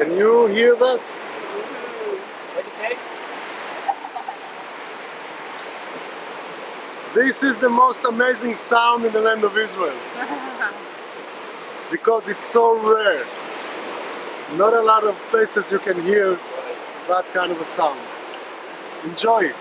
Can you hear that? What do you say? This is the most amazing sound in the land of Israel. Because it's so rare. Not a lot of places you can hear that kind of a sound. Enjoy it.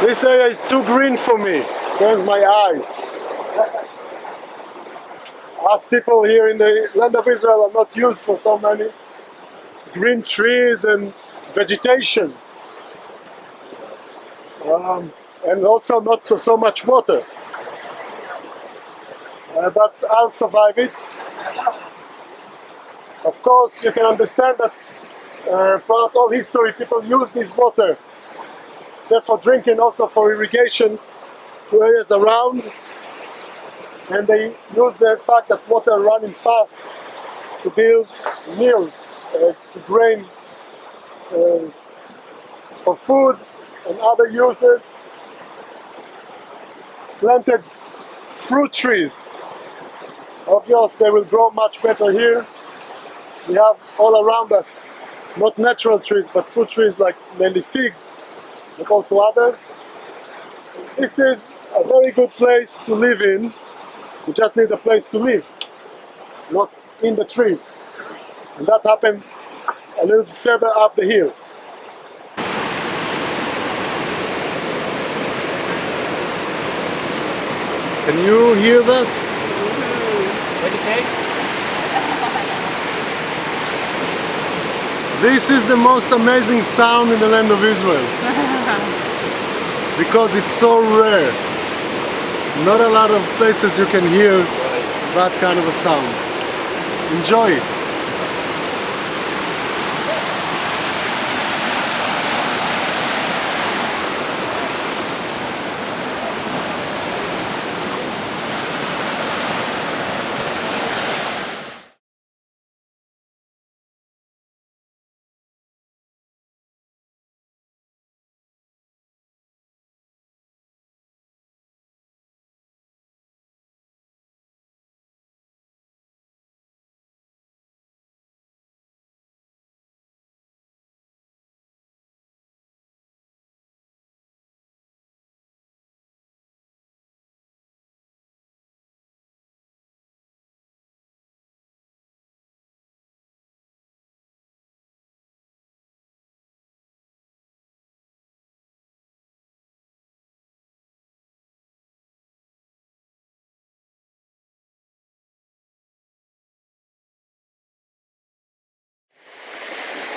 This area is too green for me. Burns my eyes. Us people here in the land of Israel are not used for so many green trees and vegetation. And also not so much water. But I'll survive it. Of course, you can understand that throughout all history people use this water, except for drinking, also for irrigation to areas around. And they use the fact that water running fast to build mills, to grain for food and other uses. Planted fruit trees. Obviously, they will grow much better here. We have all around us, not natural trees, but fruit trees like mainly figs, but also others. This is a very good place to live in. You just need a place to live, not in the trees. And that happened a little further up the hill. Can you hear that? What do you say? This is the most amazing sound in the land of Israel. Because it's so rare. Not a lot of places you can hear that kind of a sound. Enjoy it.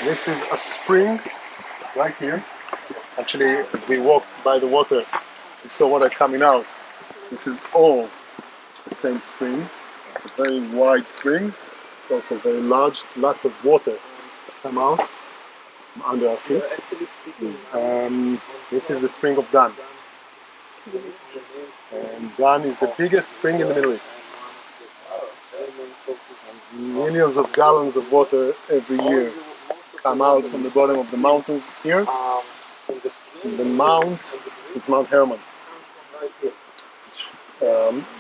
This is a spring right here. Actually, as we walked by the water, we saw water coming out. This is all the same spring. It's a very wide spring. It's also very large. Lots of water come out from under our feet. This is the spring of Dan. And Dan is the biggest spring in the Middle East. There's millions of gallons of water every year come out from the bottom of the mountains here. And the mount is Mount Hermon.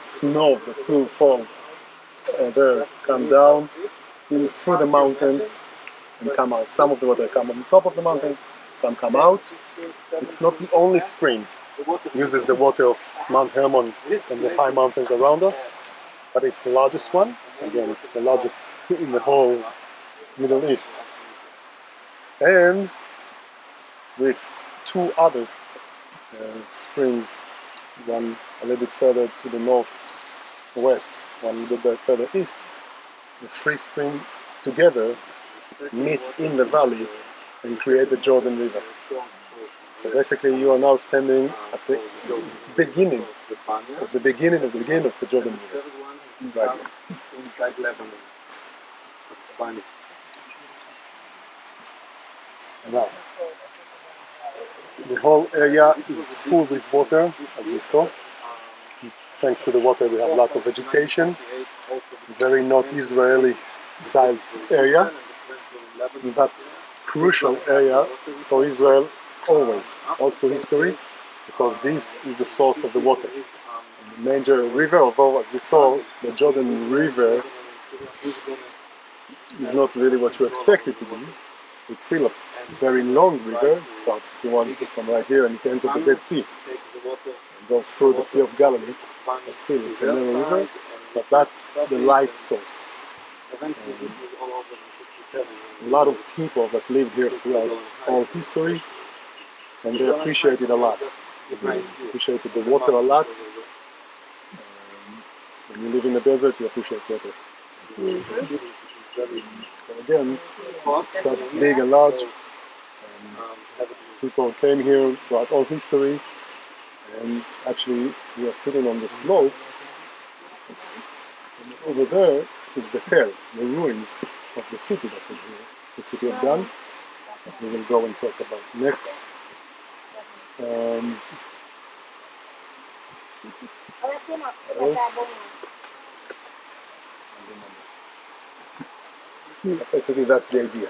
Snow, the two fall there, come down through the mountains and come out. Some of the water come on top of the mountains, some come out. It's not the only spring. It uses the water of Mount Hermon and the high mountains around us, but it's the largest one. Again, the largest in the whole Middle East. And with two other springs, one a little bit further to the northwest, one a little bit further east. The three springs together meet in the valley and create the Jordan River. So basically you are now standing at the beginning of the Jordan River. Right here. Now, the whole area is full with water, as you saw. Thanks to the water, we have lots of vegetation. Very not Israeli style area, but crucial area for Israel always, all through history, because this is the source of the water. The major river, although as you saw, the Jordan River is not really what you expect it to be. It's still a very long river. It starts, if you want, from right here and it ends at the Dead Sea. And go through the Sea of Galilee. But still, it's a narrow river, but that's the life source. A lot of people that lived here throughout all history, and they appreciate it a lot. They appreciated the water a lot. When you live in the desert, you appreciate water. So again, it's so big and large. People came here throughout all history, and actually we are sitting on the slopes. And over there is the Tel, the ruins of the city that was here, the city of Dan, that we will go and talk about next. Basically, that's the idea.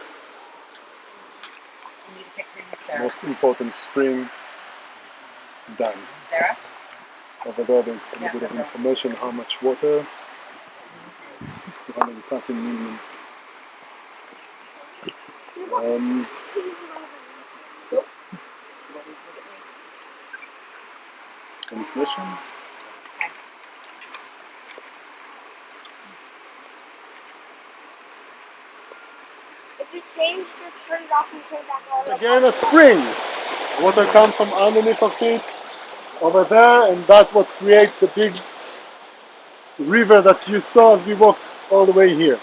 Most important spring, Dan. Over there, there's a little bit of information how much water. 200 something million. Any question? If you change this, turn it off and turn it back on. Again, a spring. Water comes from underneath of it over there, and that's what creates the big river that you saw as we walked all the way here.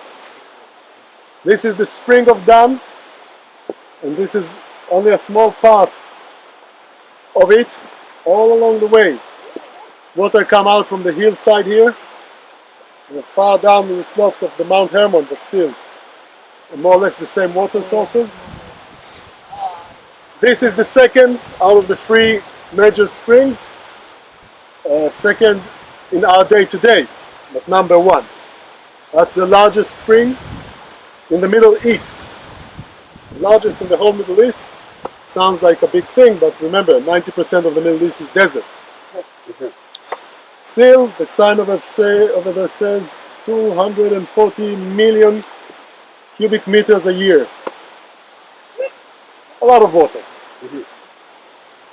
This is the spring of Dan, and this is only a small part of it. All along the way, water come out from the hillside here, and far down in the slopes of the Mount Hermon, but still more or less the same water sources. This is the second out of the three major springs. Second in our day today, but number one. That's the largest spring in the Middle East. The largest in the whole Middle East. Sounds like a big thing, but remember, 90% of the Middle East is desert. Still, the sign over there says 240 million cubic meters a year. A lot of water.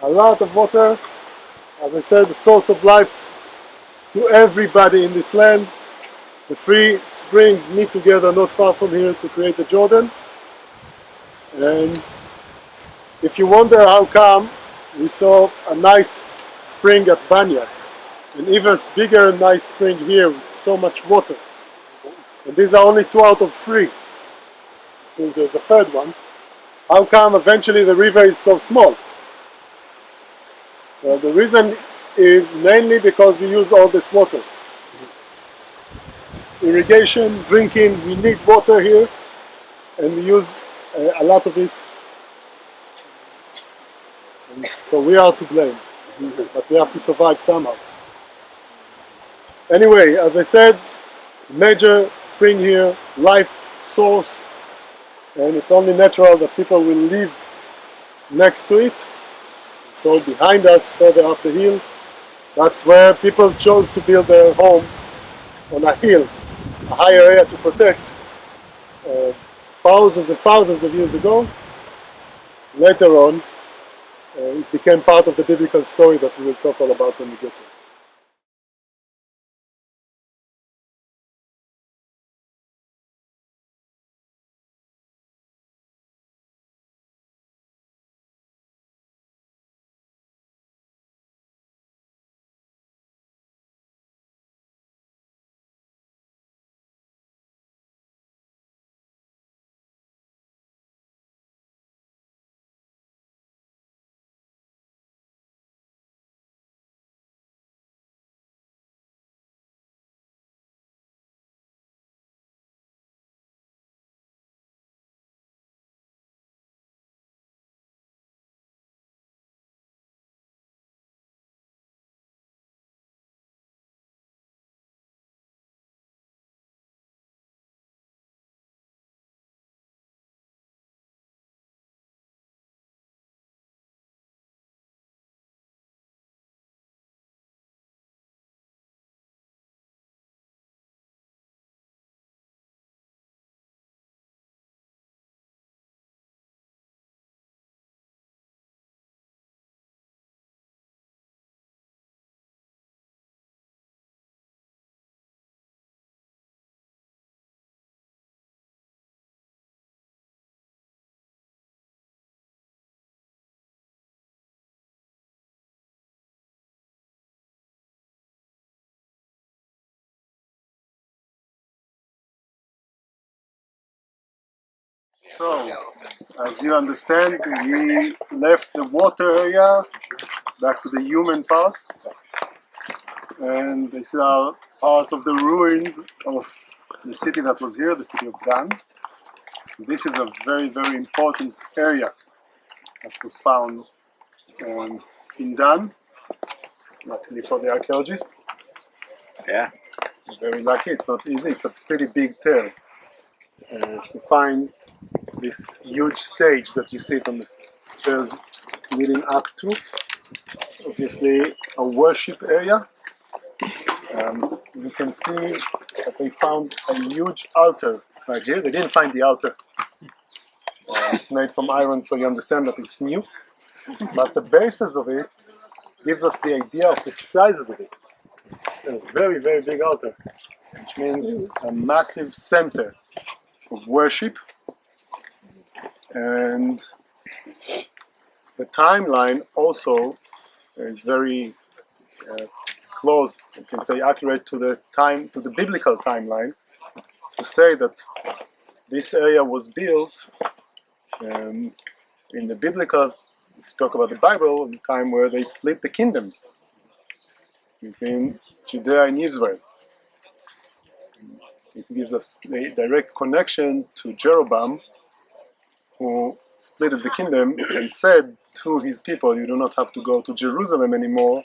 A lot of water. As I said, the source of life to everybody in this land. The three springs meet together not far from here to create the Jordan. And if you wonder how come we saw a nice spring at Banyas, an even bigger nice spring here with so much water. And these are only 2 out of 3. There's a third one. How come eventually the river is so small? Well, the reason is mainly because we use all this water. Irrigation, drinking, we need water here, and we use a lot of it. And so we are to blame, but we have to survive somehow. Anyway, as I said, major spring here, life source, and it's only natural that people will live next to it. So behind us, further up the hill, that's where people chose to build their homes on a hill, a higher area to protect. Thousands and thousands of years ago, later on, it became part of the biblical story that we will talk all about when we get there. So, as you understand, we left the water area back to the human part, and these are parts of the ruins of the city that was here, the city of Dan. This is a very, very important area that was found in Dan, luckily for the archaeologists. Yeah. Very lucky, it's not easy, it's a pretty big tale to find this huge stage that you see on the stairs leading up to. Obviously a worship area. You can see that they found a huge altar right here. They didn't find the altar. It's made from iron, so you understand that it's new. But the basis of it gives us the idea of the sizes of it. A very, very big altar, which means a massive center of worship. And the timeline also is very close, you can say accurate to the biblical timeline, to say that this area was built in the biblical, if you talk about the Bible, the time where they split the kingdoms between Judea and Israel. It gives us a direct connection to Jeroboam, who split the kingdom and said to his people, you do not have to go to Jerusalem anymore,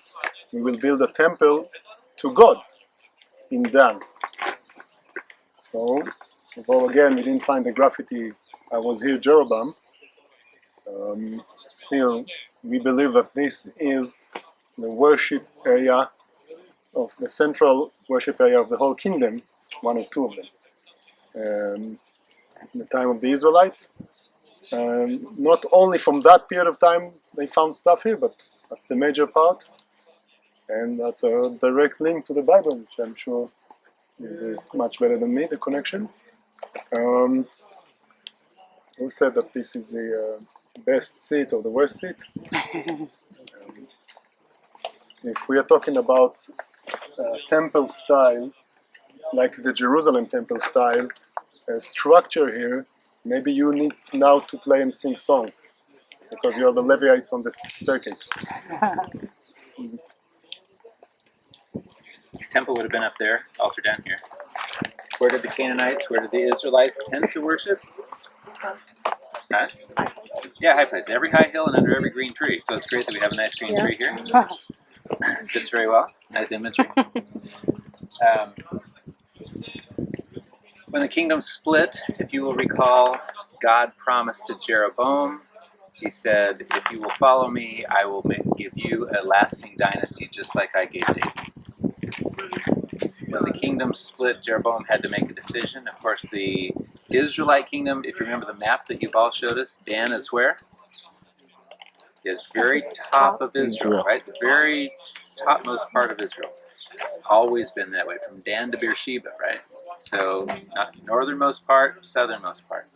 we will build a temple to God in Dan. So, although again we didn't find the graffiti, I was here Jeroboam, still we believe that this is the worship area of the central worship area of the whole kingdom, one of two of them. In the time of the Israelites, not only from that period of time they found stuff here, but that's the major part, and that's a direct link to the Bible, which I'm sure you do much better than me, the connection. Who said that this is the best seat or the worst seat? If we are talking about temple style, like the Jerusalem temple style structure here, maybe you need now to play and sing songs, because you are the Levites on the staircase. Temple would have been up there, altar down here. Where did the Canaanites, where did the Israelites tend to worship? Huh? Yeah, high place. Every high hill and under every green tree. So it's great that we have a nice green tree here. Fits very well. Nice imagery. When the kingdom split, if you will recall, God promised to Jeroboam, he said, if you will follow me, I will give you a lasting dynasty just like I gave David. When the kingdom split, Jeroboam had to make a decision. Of course, the Israelite kingdom, if you remember the map that Yuval showed us, Dan is where? It's very top of Israel, right? The very topmost part of Israel. It's always been that way, from Dan to Beersheba, right? So, not northernmost part, southernmost part.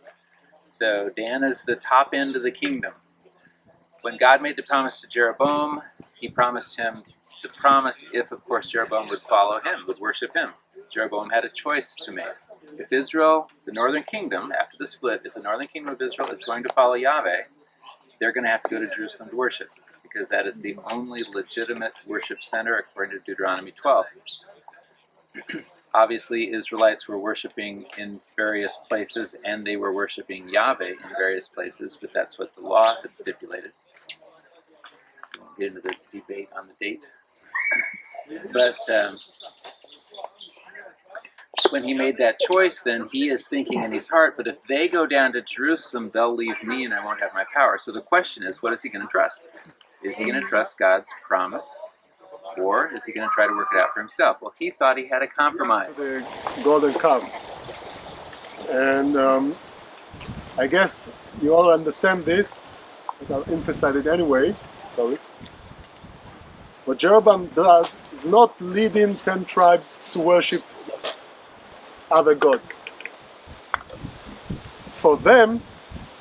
So, Dan is the top end of the kingdom. When God made the promise to Jeroboam, he promised him the promise if, of course, Jeroboam would follow him, would worship him. Jeroboam had a choice to make. If Israel, the northern kingdom, after the split, if the northern kingdom of Israel is going to follow Yahweh, they're going to have to go to Jerusalem to worship, because that is the only legitimate worship center according to Deuteronomy 12. Obviously, Israelites were worshiping in various places, and they were worshiping Yahweh in various places, but that's what the law had stipulated. We won't get into the debate on the date. But when he made that choice, then he is thinking in his heart, but if they go down to Jerusalem, they'll leave me and I won't have my power. So the question is, what is he going to trust? Is he going to trust God's promise? Or is he going to try to work it out for himself? Well, he thought he had a compromise. The golden calf. And I guess you all understand this, but I'll emphasize it anyway. Sorry. What Jeroboam does is not leading 10 tribes to worship other gods. For them,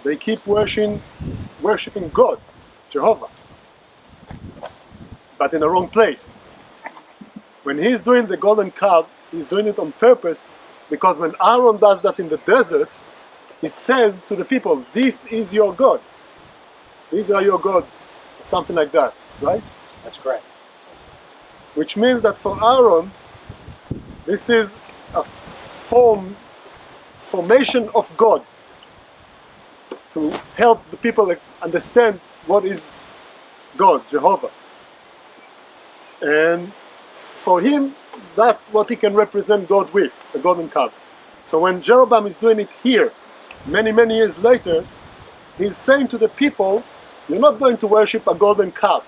they keep worshiping God, Jehovah, but in the wrong place. When he's doing the golden calf, he's doing it on purpose, because when Aaron does that in the desert, he says to the people, this is your God. These are your gods. Something like that, right? That's correct. Which means that for Aaron, this is a formation of God to help the people understand what is God, Jehovah. And for him, that's what he can represent God with, the golden calf. So when Jeroboam is doing it here, many, many years later, he's saying to the people, you're not going to worship a golden calf.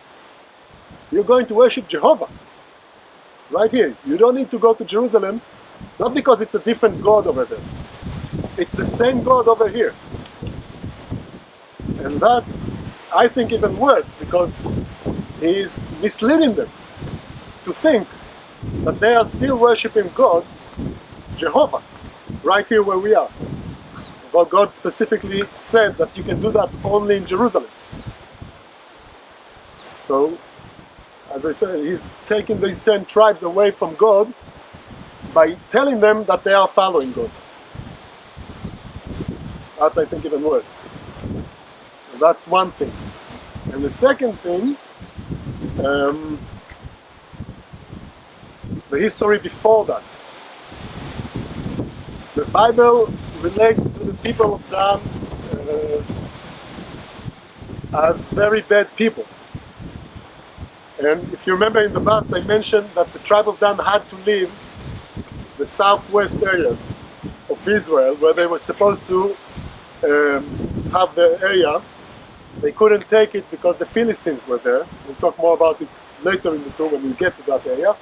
You're going to worship Jehovah. Right here. You don't need to go to Jerusalem, not because it's a different God over there. It's the same God over here. And that's, I think, even worse, because he's misleading them to think that they are still worshiping God, Jehovah, right here where we are. But God specifically said that you can do that only in Jerusalem. So, as I said, he's taking these 10 tribes away from God by telling them that they are following God. That's, I think, even worse. So that's one thing. And the second thing, the history before that. The Bible relates to the people of Dan as very bad people. And if you remember in the verse, I mentioned that the tribe of Dan had to leave the southwest areas of Israel, where they were supposed to have the area. They couldn't take it because the Philistines were there. We'll talk more about it later in the tour when we get to that area.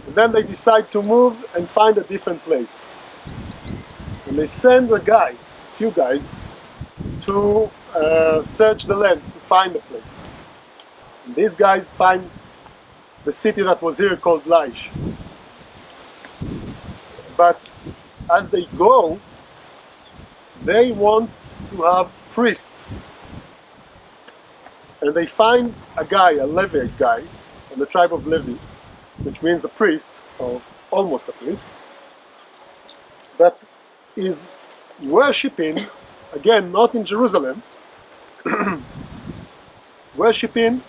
And then they decide to move and find a different place. And they send a few guys, to search the land, to find the place. And these guys find the city that was here called Laish. But as they go, they want to have priests. And they find a guy, a Levite guy, in the tribe of Levi, which means a priest, or almost a priest, that is worshipping, again, not in Jerusalem, worshipping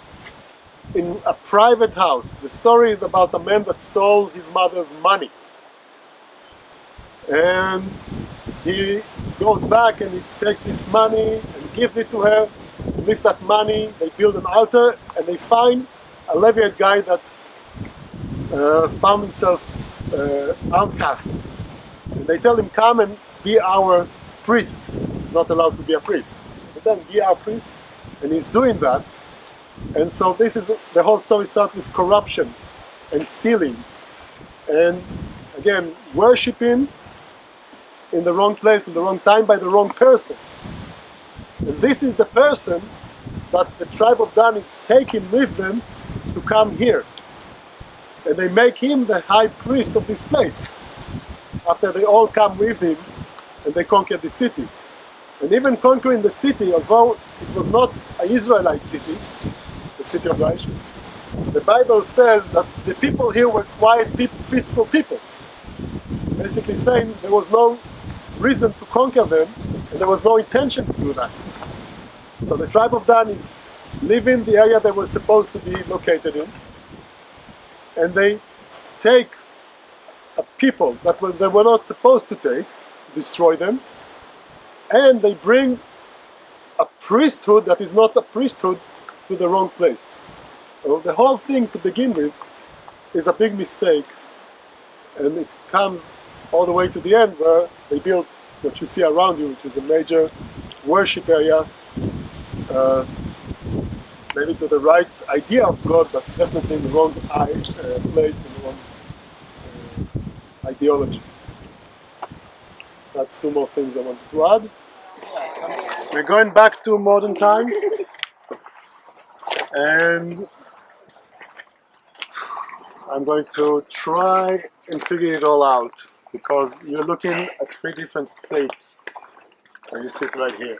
in a private house. The story is about a man that stole his mother's money. And he goes back and he takes this money and gives it to her. With that money, they build an altar and they find a Levite guy that found himself outcast. And they tell him, come and be our priest. He's not allowed to be a priest. But then be our priest. And he's doing that. And so this is, the whole story starts with corruption and stealing. And again, worshipping in the wrong place, in the wrong time, by the wrong person. And this is the person that the tribe of Dan is taking with them to come here. And they make him the high priest of this place. After they all come with him and they conquer the city. And even conquering the city, although it was not an Israelite city, the city of Laish, the Bible says that the people here were quiet, peaceful people. Basically saying there was no reason to conquer them and there was no intention to do that. So the tribe of Dan is leaving the area they were supposed to be located in, and they take a people that they were not supposed to take, destroy them, and they bring a priesthood that is not a priesthood to the wrong place. So the whole thing to begin with is a big mistake, and it comes all the way to the end where they build what you see around you, which is a major worship area, maybe to the right idea of God, but definitely in the wrong place, in the wrong ideology. That's two more things I wanted to add. We're going back to modern times, and I'm going to try and figure it all out, because you're looking at three different states where you sit right here.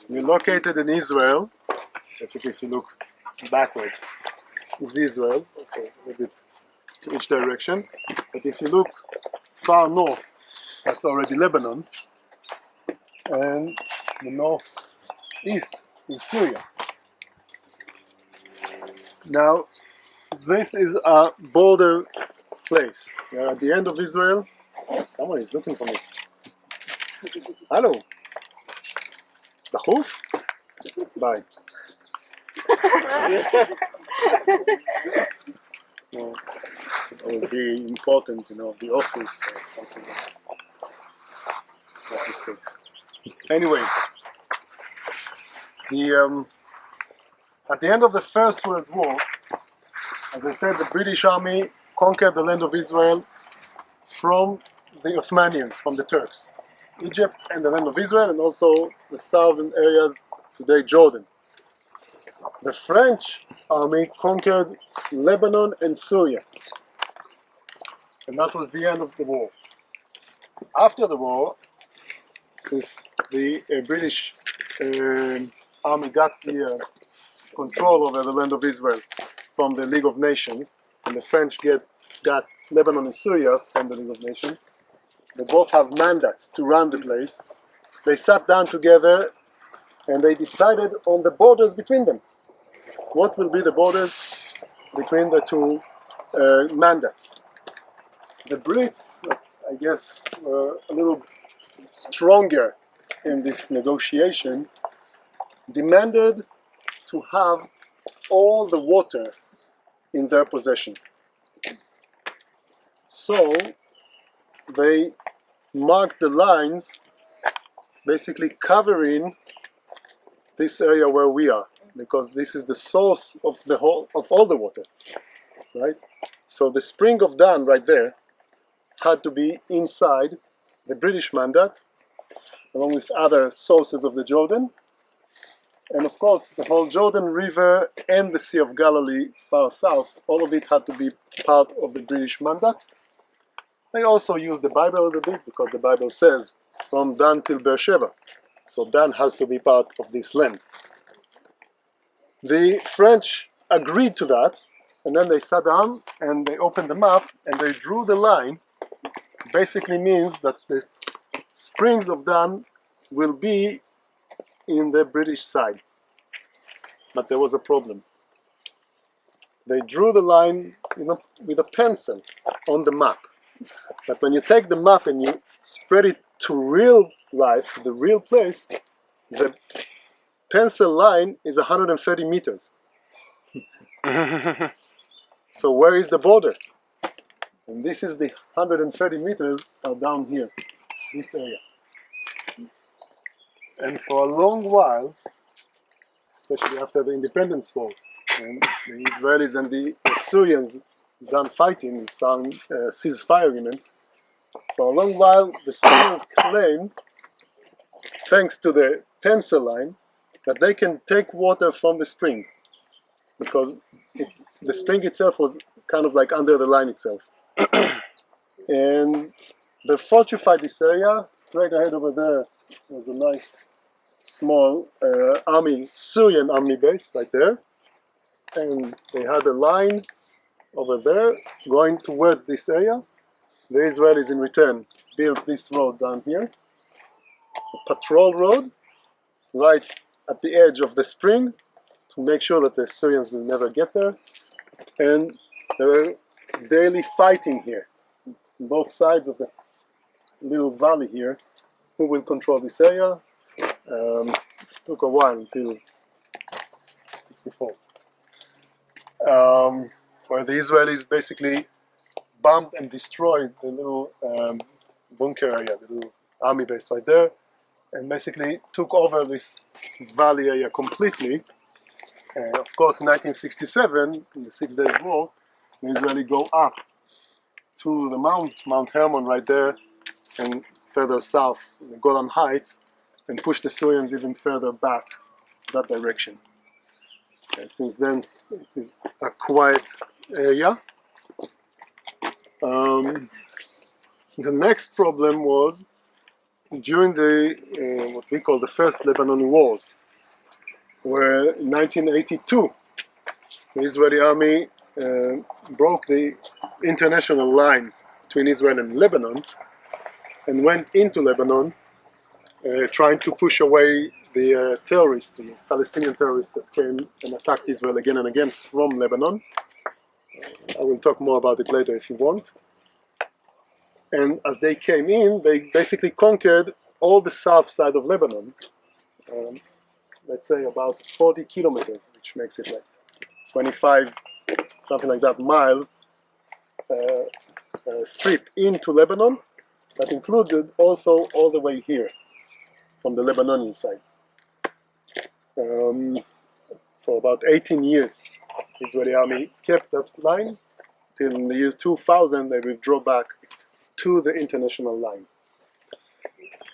You're located in Israel. Basically, if you look backwards, is Israel, so a little bit to each direction. But if you look far north, that's already Lebanon. and the northeast is Syria. Now, this is a border place. We are at the end of Israel. Someone is looking for me. Hello. Dachuf? Bye. No, it would be important, the office or something like this case. Anyway, at the end of the First World War, as I said, the British Army conquered the land of Israel from the Ottomanians, from the Turks. Egypt and the land of Israel, and also the southern areas, today Jordan. The French army conquered Lebanon and Syria. And that was the end of the war. After the war, since the British army got the control over the land of Israel from the League of Nations, and the French got Lebanon and Syria from the League of Nations, they both have mandates to run the place. They sat down together and they decided on the borders between them. What will be the borders between the two mandates? The Brits, I guess, were a little stronger in this negotiation, demanded to have all the water in their possession. So they marked the lines, basically covering this area where we are, because this is the source of all the water, right? So the spring of Dan right there had to be inside the British mandate, along with other sources of the Jordan, and of course the whole Jordan River and the Sea of Galilee far south, all of it had to be part of the British mandate. They also use the Bible a little bit, because the Bible says from Dan till Beersheba, so Dan has to be part of this land. The French agreed to that, and then they sat down and they opened the map and they drew the line. Basically means that the springs of Dan will be in the British side. But there was a problem. They drew the line with a pencil on the map. But when you take the map and you spread it to real life, to the real place, the pencil line is 130 meters. So where is the border? And this is the 130 meters are down here, this area. And for a long while, especially after the independence war, and the Israelis and the Syrians done fighting in some ceasefire agreement, for a long while the Syrians claimed, thanks to the pencil line, that they can take water from the spring, because the spring itself was kind of like under the line itself. And they fortified this area. Straight ahead over there was a nice small Syrian army base right there, and they had a line over there going towards this area. The Israelis in return built this road down here, a patrol road right at the edge of the spring, to make sure that the Syrians will never get there. And there were daily fighting here, on both sides of the little valley here, who will control this area. Took a while until 64, where the Israelis basically bombed and destroyed the little bunker area, the little army base right there, and basically took over this valley area completely. Of course, in 1967, in the 6 Days War, the Israelis go up to the Mount Hermon right there, and further south, the Golan Heights, and push the Syrians even further back that direction. Since then, it is a quiet area. The next problem was during the what we call the First Lebanoni Wars, where in 1982 the Israeli army broke the international lines between Israel and Lebanon and went into Lebanon trying to push away the terrorists, the Palestinian terrorists that came and attacked Israel again and again from Lebanon. I will talk more about it later if you want. And as they came in, they basically conquered all the south side of Lebanon. Let's say about 40 kilometers, which makes it like 25, something like that, miles strip into Lebanon. That included also all the way here, from the Lebanese side. For about 18 years, the Israeli army kept that line till in the year 2000 they withdrew back to the international line.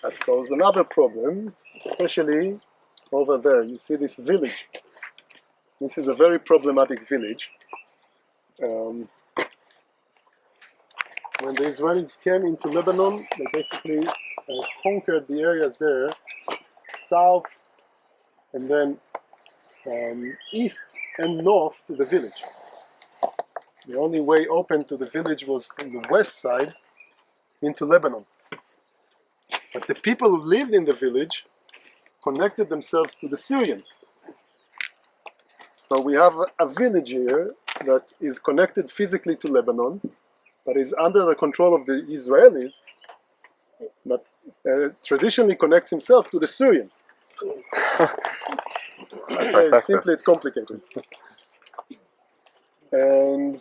That caused another problem, especially over there. You see this village. This is a very problematic village. When the Israelis came into Lebanon, they basically conquered the areas there, south and then east and north to the village. The only way open to the village was from the west side into Lebanon. But the people who lived in the village connected themselves to the Syrians. So we have a village here that is connected physically to Lebanon, but is under the control of the Israelis, but traditionally connects himself to the Syrians. Simply, it's complicated. And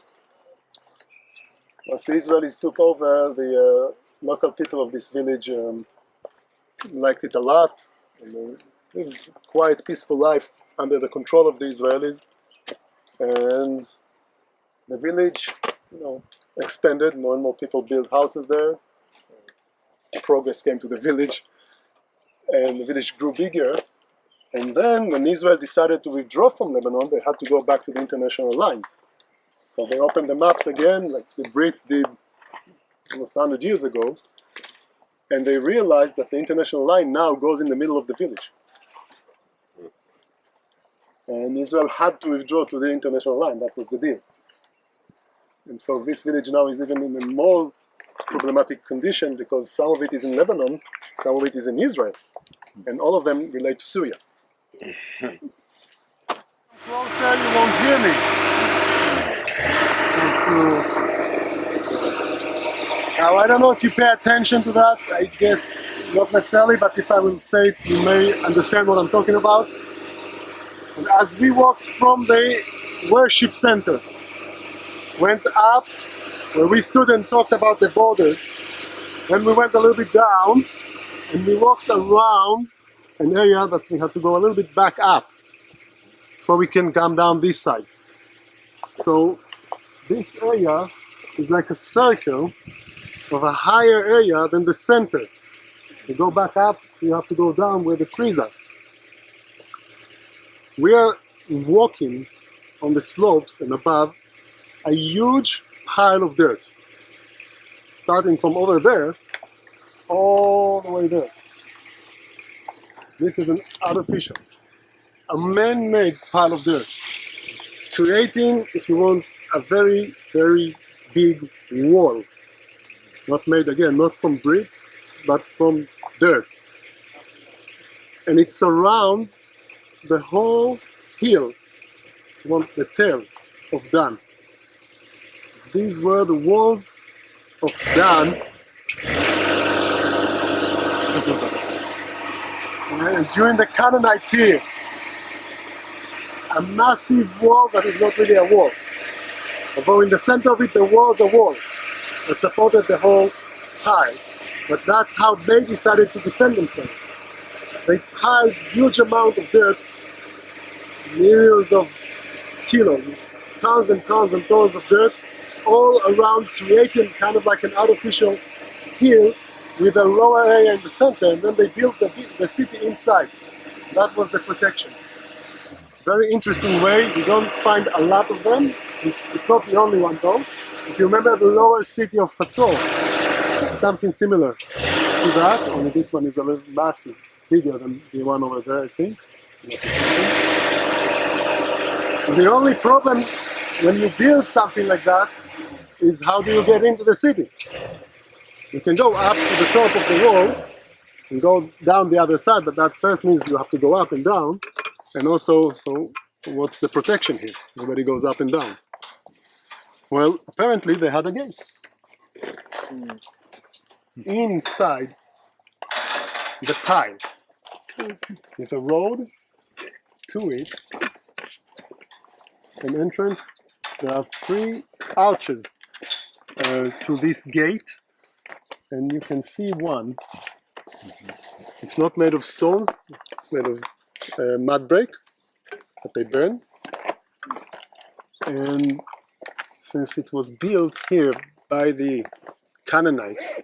once the Israelis took over, the local people of this village liked it a lot. And they lived a quiet, peaceful life under the control of the Israelis. And the village, expanded. More and more people built houses there. Progress came to the village, and the village grew bigger. And then, when Israel decided to withdraw from Lebanon, they had to go back to the international lines. So they opened the maps again, like the Brits did almost 100 years ago, and they realized that the international line now goes in the middle of the village. And Israel had to withdraw to the international line. That was the deal. And so this village now is even in a more problematic condition because some of it is in Lebanon, some of it is in Israel, and all of them relate to Syria. Closer, you won't hear me. Now, I don't know if you pay attention to that. I guess not necessarily, but if I will say it, you may understand what I'm talking about. And as we walked from the worship center, went up where we stood and talked about the borders, then we went a little bit down and we walked around an area that we had to go a little bit back up before we can come down this side. So this area is like a circle of a higher area than the center. To go back up, you have to go down where the trees are. We are walking on the slopes and above a huge pile of dirt, starting from over there all the way there. This is an artificial, a man-made pile of dirt, creating, if you want, a very, very big wall. Not made, again, not from bricks, but from dirt. And it surrounds the whole hill, if you want, the Tel Dan. These were the walls of Dan. And during the Canaanite period, a massive wall that is not really a wall. Although in the center of it there was a wall that supported the whole pile. But that's how they decided to defend themselves. They piled huge amount of dirt, millions of kilos, tons and tons and tons of dirt, all around, creating kind of like an artificial hill with a lower area in the center, and then they built the city inside. That was the protection. Very interesting way. You don't find a lot of them. It's not the only one though. If you remember the lower city of Hatzor, something similar to that, only this one is a little massive, bigger than the one over there, I think. And the only problem when you build something like that is how do you get into the city? You can go up to the top of the wall, and go down the other side, but that first means you have to go up and down. And also, so what's the protection here? Everybody goes up and down. Well, apparently they had a gate. Inside the pile, with a road to it, an entrance. There are 3 arches to this gate, and you can see one. It's not made of stones, it's made of mud brick that they burn. And since it was built here by the Canaanites,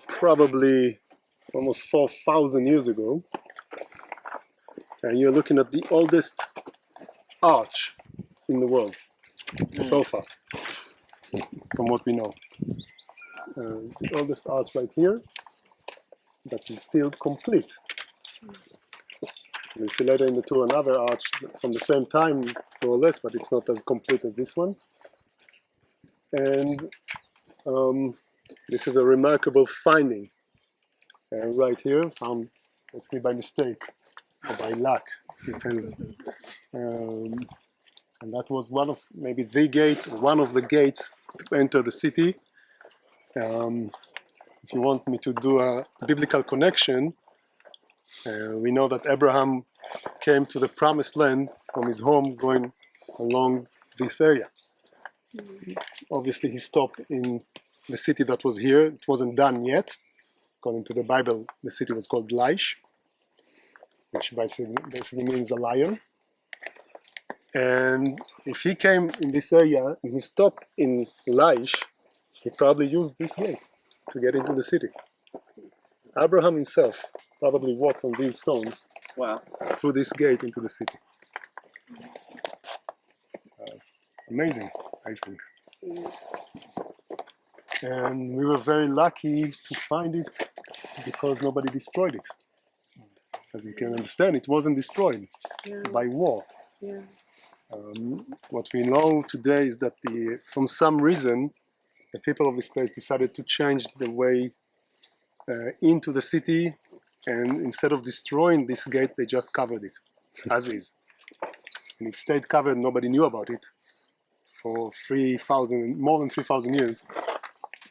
probably almost 4,000 years ago, and you're looking at the oldest arch in the world so far, from what we know. The oldest arch right here, that is still complete. We'll see later in the tour another arch from the same time, more or less, but it's not as complete as this one. And this is a remarkable finding right here, found basically by mistake or by luck, depends. And that was one of, maybe the gate, one of the gates to enter the city. If you want me to do a biblical connection, we know that Abraham came to the promised land from his home going along this area. Obviously he stopped in the city that was here. It wasn't done yet. According to the Bible, the city was called Laish, which basically means a lion. And if he came in this area and he stopped in Laish, he probably used this gate to get into the city. Abraham himself probably walked on these stones through this gate into the city. Amazing, I think. And we were very lucky to find it because nobody destroyed it. As you can understand, it wasn't destroyed by war. What we know today is that from some reason, the people of this place decided to change the way into the city, and instead of destroying this gate, they just covered it as is. And it stayed covered, nobody knew about it for more than 3,000 years.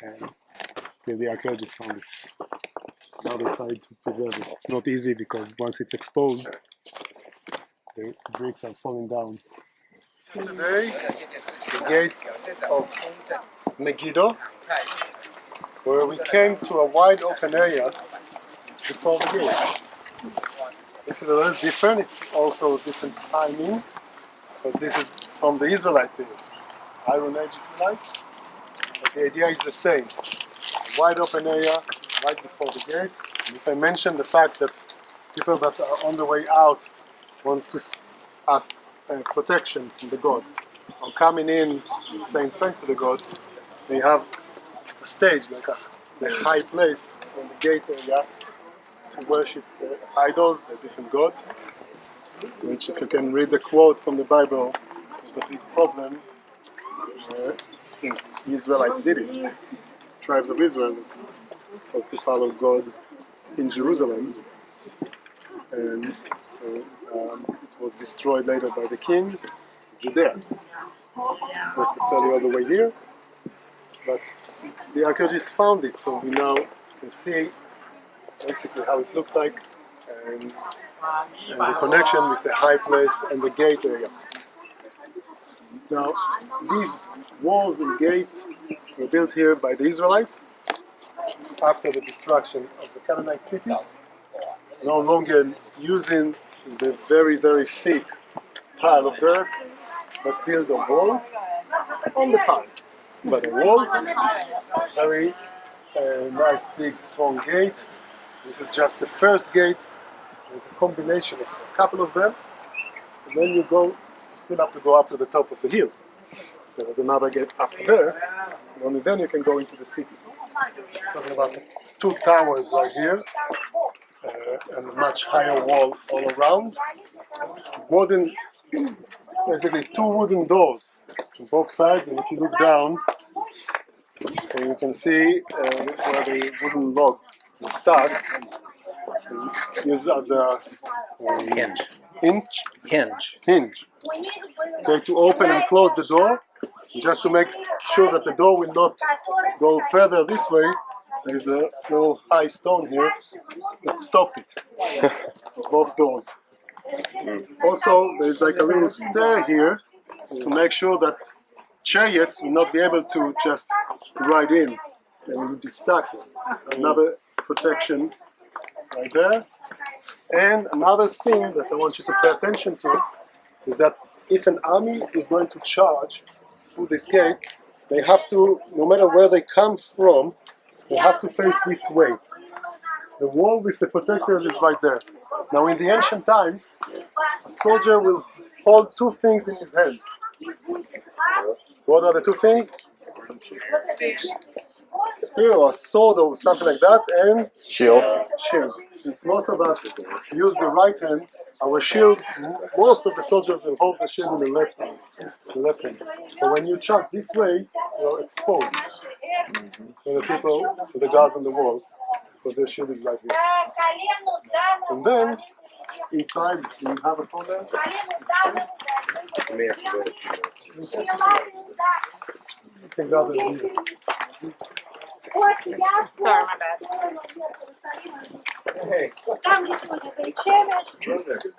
And the archaeologists found it. Now they tried to preserve it. It's not easy because once it's exposed, the bricks are falling down. Today, the gate of Megiddo, where we came to a wide open area before the gate. This is a little different. It's also different timing because this is from the Israelite period, Iron Age if you like. But the idea is the same. A wide open area right before the gate. And if I mention the fact that people that are on the way out want to ask protection from the god, or coming in saying thanks to the god, they have a stage, like a high place on the gate area to worship the idols, the different gods, which if you can read the quote from the Bible, is a big problem since the Israelites did it. Tribes of Israel were supposed to follow God in Jerusalem, and so it was destroyed later by the king, Judea, not necessarily all the way here, but the archaeologists found it, so we now can see basically how it looked like and the connection with the high place and the gate area. Now, these walls and gate were built here by the Israelites after the destruction of the Canaanite city, no longer using the very, very thick pile of dirt, but build a wall on the pile. But a wall, very nice, big, strong gate. This is just the first gate with a combination of a couple of them, and then you still have to go up to the top of the hill. There is another gate up there, and only then you can go into the city. Talking about 2 towers right here, and a much higher wall all around. Wooden, basically 2 wooden doors on both sides, and if you look down, you can see where the wooden log is stuck. used as a Hinge. hinge. Hinge. Okay, to open and close the door, just to make sure that the door will not go further this way. There is a little high stone here that stopped it, both doors. Also, there is like a little stair here to make sure that chariots will not be able to just ride in. They will be stuck here. Another protection right there. And another thing that I want you to pay attention to is that if an army is going to charge through this gate, they have to, no matter where they come from, they have to face this way. The wall with the protectors is right there. Now in the ancient times, a soldier will hold two things in his hands. What are the two things? Spear or sword or something like that, and Shield. shield. Since most of us use the right hand, our shield, most of the soldiers will hold the shield in the left hand. So when you charge this way, you're exposed to the people, to the guards on the wall, because their shield is like this. And then, inside, do you have a phone there? You can grab it. Sorry, my bad. Там, где сегодня причемешь,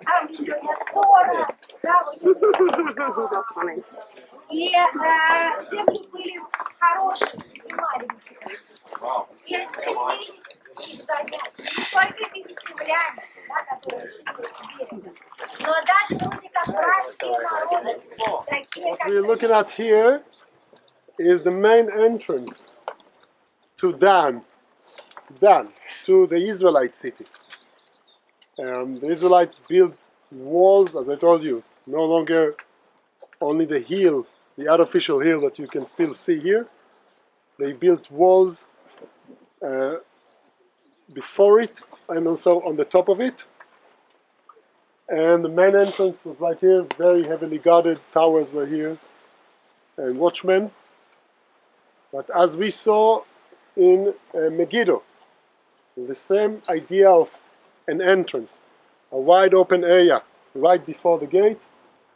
там, где сегодня ссора, да, вот. И земли были хорошие и маленькие. И стремились их занять. Не только этими землями, да, которые жили, но даже вроде как братские народы, такие What как... we're looking at here is the main entrance to Dan, to the Israelite city. The Israelites built walls, as I told you, no longer only the hill, the artificial hill that you can still see here. They built walls before it and also on the top of it. And the main entrance was right here, very heavily guarded, towers were here, and watchmen. But as we saw in Megiddo, the same idea of an entrance, a wide open area right before the gate,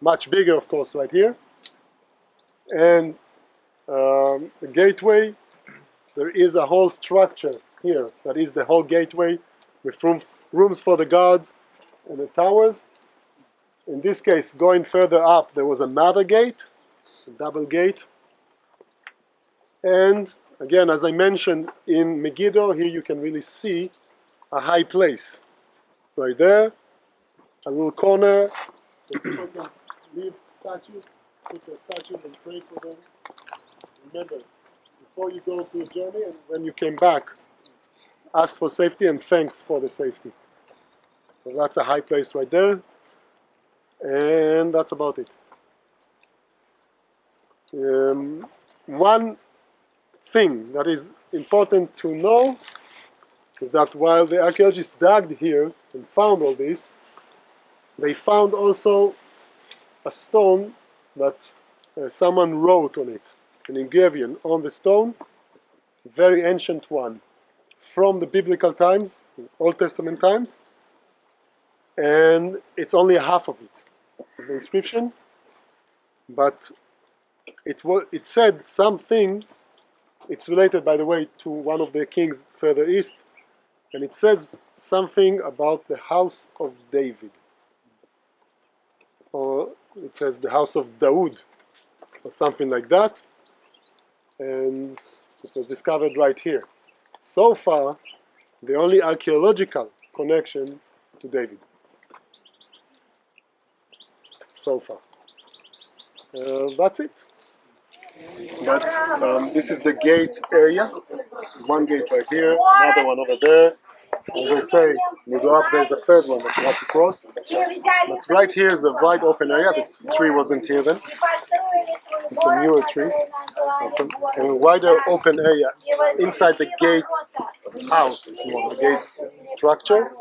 much bigger of course right here, and the gateway, there is a whole structure here that is the whole gateway with rooms for the guards and the towers. In this case, going further up, there was another gate, a double gate, and again, as I mentioned in Megiddo, here you can really see a high place right there, a little corner where people can leave statues, put their statues and pray for them. Remember, before you go to a journey and when you came back, ask for safety and thanks for the safety. So that's a high place right there, and that's about it. One thing that is important to know is that while the archaeologists dug here and found all this, they found also a stone that someone wrote on it, an engraving on the stone, a very ancient one, from the biblical times, Old Testament times, and it's only half of it, the inscription, but it said something. It's related, by the way, to one of the kings further east, and it says something about the house of David, or it says the house of Daoud, or something like that, and it was discovered right here. So far, the only archaeological connection to David. So far. That's it. But this is the gate area. One gate right here, another one over there. As I say, you go up, there's a third one that you have to cross. But right here is a wide open area. The tree wasn't here then. It's a newer tree. It's a wider open area inside the gate house, if you want, the gate structure.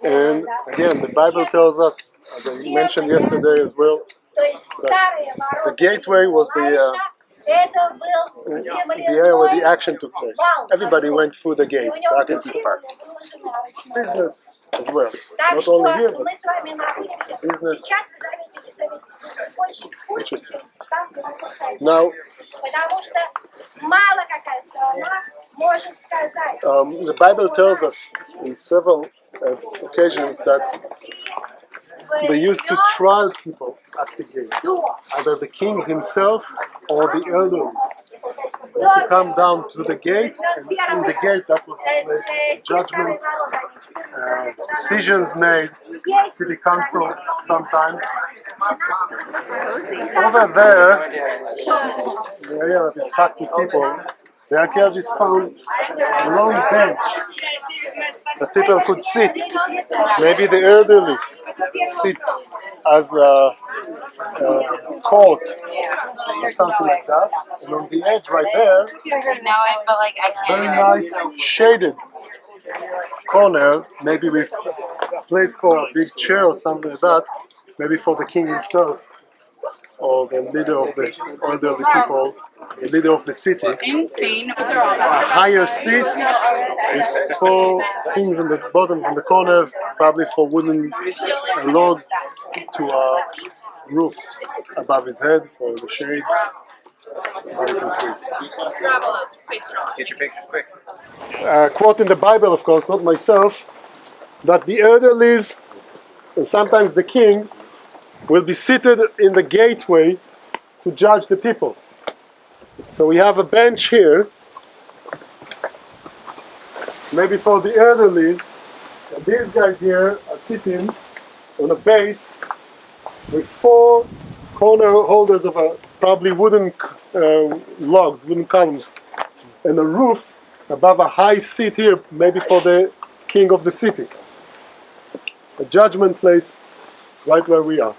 And again, the Bible tells us, as I mentioned yesterday as well, that the gateway was Это был, the где были area where the ной, action took place. Everybody went through the и gate, у него back in внутри this park. выложена ручная. Business as well. Так Not что only here, but мы с вами находимся business. сейчас, вы заметите, это больше экскурсий, Interesting. там, где находится. Now, Потому что мало какая страна может сказать. the Bible tells us in several occasions that they used to trial people at the gate, either the king himself or the elderly. They used to come down to the gate, and in the gate that was the place of judgment, decisions made, city council sometimes. Over there, the area that is packed with people, the archaeologists found a long bench that people could sit. Maybe the elderly sit as a court or something like that. And on the edge right there, very nice shaded corner, maybe with a place for a big chair or something like that, maybe for the king himself or the leader of the elderly people, the leader of the city. A higher seat with 4 things on the bottoms in the corner, probably for wooden logs to a roof above his head for the shade. Now you can see it. Get your picture quick. Quote in the Bible, of course, not myself, that the elderlies and sometimes the king will be seated in the gateway to judge the people. So we have a bench here, maybe for the elderlies, and these guys here are sitting on a base with 4 corner holders of probably wooden logs, wooden columns, and a roof above a high seat here, maybe for the king of the city. A judgment place right where we are.